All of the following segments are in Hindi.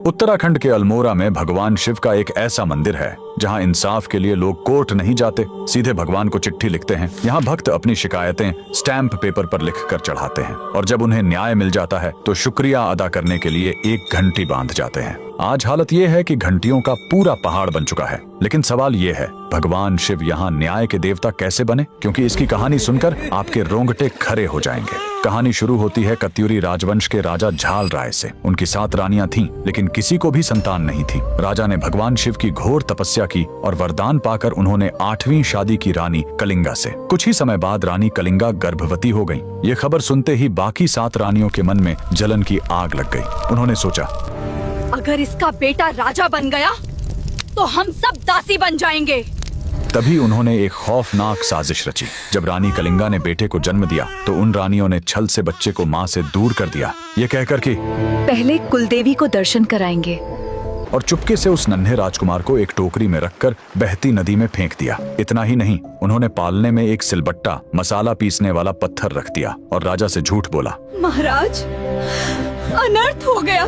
उत्तराखंड के अल्मोड़ा में भगवान शिव का एक ऐसा मंदिर है जहां इंसाफ के लिए लोग कोर्ट नहीं जाते, सीधे भगवान को चिट्ठी लिखते हैं। यहाँ भक्त अपनी शिकायतें स्टैंप पेपर पर लिखकर चढ़ाते हैं और जब उन्हें न्याय मिल जाता है तो शुक्रिया अदा करने के लिए एक घंटी बांध जाते हैं। आज हालत ये है कि घंटियों का पूरा पहाड़ बन चुका है, लेकिन सवाल ये है, भगवान शिव यहाँ न्याय के देवता कैसे बने? क्योंकि इसकी कहानी सुनकर आपके रोंगटे खड़े हो जाएंगे। कहानी शुरू होती है कत्यूरी राजवंश के राजा झाल राय से। उनकी 7 रानियां थीं, लेकिन किसी को भी संतान नहीं थी। राजा ने भगवान शिव की घोर तपस्या की और वरदान पाकर उन्होंने 8वीं शादी की रानी कलिंगा से। कुछ ही समय बाद रानी कलिंगा गर्भवती हो गयी। ये खबर सुनते ही बाकी 7 रानियों के मन में जलन की आग लग गई। उन्होंने सोचा, अगर इसका बेटा राजा बन गया तो हम सब दासी बन जाएंगे। तभी उन्होंने एक खौफनाक साजिश रची। जब रानी कलिंगा ने बेटे को जन्म दिया तो उन रानियों ने छल से बच्चे को मां से दूर कर दिया, ये कहकर कि पहले कुलदेवी को दर्शन कराएंगे, और चुपके से उस नन्हे राजकुमार को एक टोकरी में रखकर बहती नदी में फेंक दिया। इतना ही नहीं, उन्होंने पालने में एक सिलबट्टा, मसाला पीसने वाला पत्थर रख दिया और राजा से झूठ बोला, महाराज अनर्थ हो गया,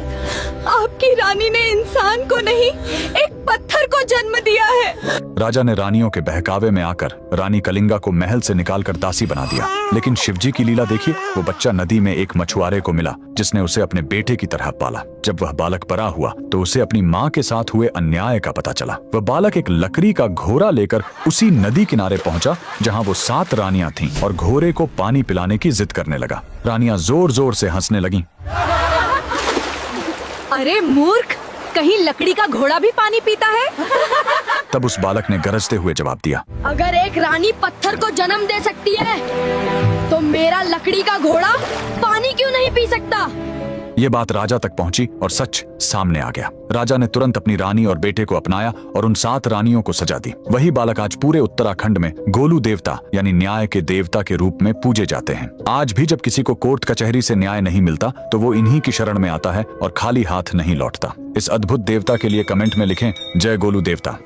आपकी रानी ने इंसान को नहीं एक पत्थर को जन्म दिया है। राजा ने रानियों के बहकावे में आकर रानी कलिंगा को महल से निकालकर दासी बना दिया। लेकिन शिवजी की लीला देखिए, वो बच्चा नदी में एक मछुआरे को मिला जिसने उसे अपने बेटे की तरह पाला। जब वह बालक बड़ा हुआ तो उसे अपनी माँ के साथ हुए अन्याय का पता चला। वह बालक एक लकड़ी का घोड़ा लेकर उसी नदी किनारे पहुंचा जहां वो 7 रानियां थीं और घोड़े को पानी पिलाने की जिद करने लगा। रानियां जोर जोर से हंसने लगीं। अरे मूर्ख, कहीं लकड़ी का घोड़ा भी पानी पीता है? तब उस बालक ने गरजते हुए जवाब दिया, अगर एक रानी पत्थर को जन्म दे सकती है तो मेरा लकड़ी का घोड़ा पानी क्यों नहीं पी सकता? ये बात राजा तक पहुंची और सच सामने आ गया। राजा ने तुरंत अपनी रानी और बेटे को अपनाया और उन 7 रानियों को सजा दी। वही बालक आज पूरे उत्तराखंड में गोलू देवता यानी न्याय के देवता के रूप में पूजे जाते हैं। आज भी जब किसी को कोर्ट कचहरी से न्याय नहीं मिलता तो वो इन्हीं की शरण में आता है और खाली हाथ नहीं लौटता। इस अद्भुत देवता के लिए कमेंट में लिखें, जय गोलू देवता।